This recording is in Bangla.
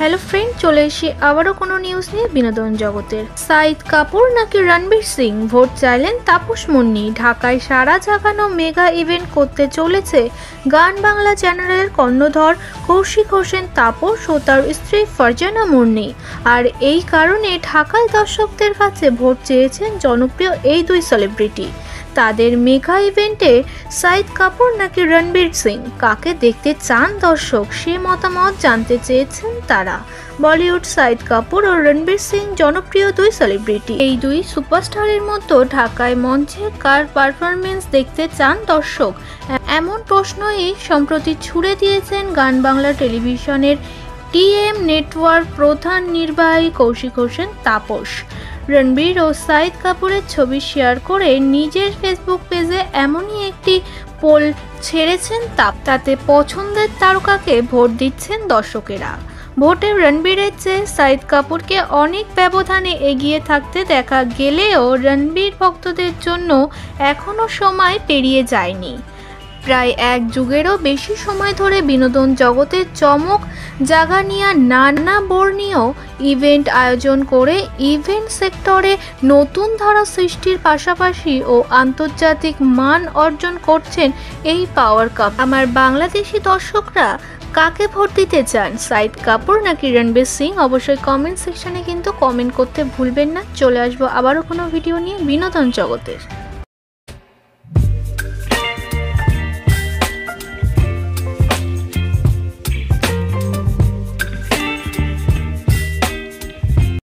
হ্যালো ফ্রেন্ড, চলে এসে আবারও কোনো নিউজ নিয়ে বিনোদন জগতের। শাহিদ কাপুর নাকি রণবীর সিং ভোট চাইলেন তাপস মুন্নি। ঢাকায় সারা জাগানো মেগা ইভেন্ট করতে চলেছে গান বাংলা চ্যানেলের কর্ণধর কৌশিক হোসেন তাপস ও তার স্ত্রী ফারজানা মুন্নি। আর এই কারণে ঢাকায় দর্শকদের কাছে ভোট চেয়েছেন জনপ্রিয় এই দুই সেলিব্রিটি। তাদের মেগা ইভেন্টে শাহিদ কাপুর নাকি রণবীর সিং, কাকে দেখতে চান দর্শক সে মতামত জানতে চেয়েছেন তারা। বলিউড শাহিদ কাপুর ও রণবীর সিং জনপ্রিয় দুই সেলিব্রিটি। এই দুই সুপারস্টারের মতো ঢাকায় মঞ্চে কার পারফরমেন্স দেখতে চান দর্শক, এমন প্রশ্নই সম্প্রতি ছুড়ে দিয়েছেন গান বাংলা টেলিভিশনের টিএম নেটওয়ার্ক প্রধান নির্বাহী কৌশিক হোসেন তাপস। রণবীর ও শাহিদ কাপুরের ছবি শেয়ার করে নিজের ফেসবুক পেজে এমনই একটি পোল ছেড়েছেন তাতে পছন্দের তারকাকে ভোট দিচ্ছেন দর্শকেরা। ভোটে রণবীরের চেয়ে শাহিদ কাপুরকে অনেক ব্যবধানে এগিয়ে থাকতে দেখা গেলেও রণবীর ভক্তদের জন্য এখনও সময় পেরিয়ে যায়নি। প্রায় এক যুগেরও বেশি সময় ধরে বিনোদন জগতের চমক জাগানিয়া নানা বর্ণীয় ইভেন্ট আয়োজন করে ইভেন্ট সেক্টরে নতুন ধারা সৃষ্টির পাশাপাশি ও আন্তর্জাতিক মান অর্জন করছেন এই পাওয়ার কাপ। আমার বাংলাদেশি দর্শকরা কাকে ভোট দিতে চান, শাহিদ কাপুর নাকি রণবীর সিং? অবশ্যই কমেন্ট সেকশনে কিন্তু কমেন্ট করতে ভুলবেন না। চলে আসবো আবারও কোনো ভিডিও নিয়ে বিনোদন জগতের।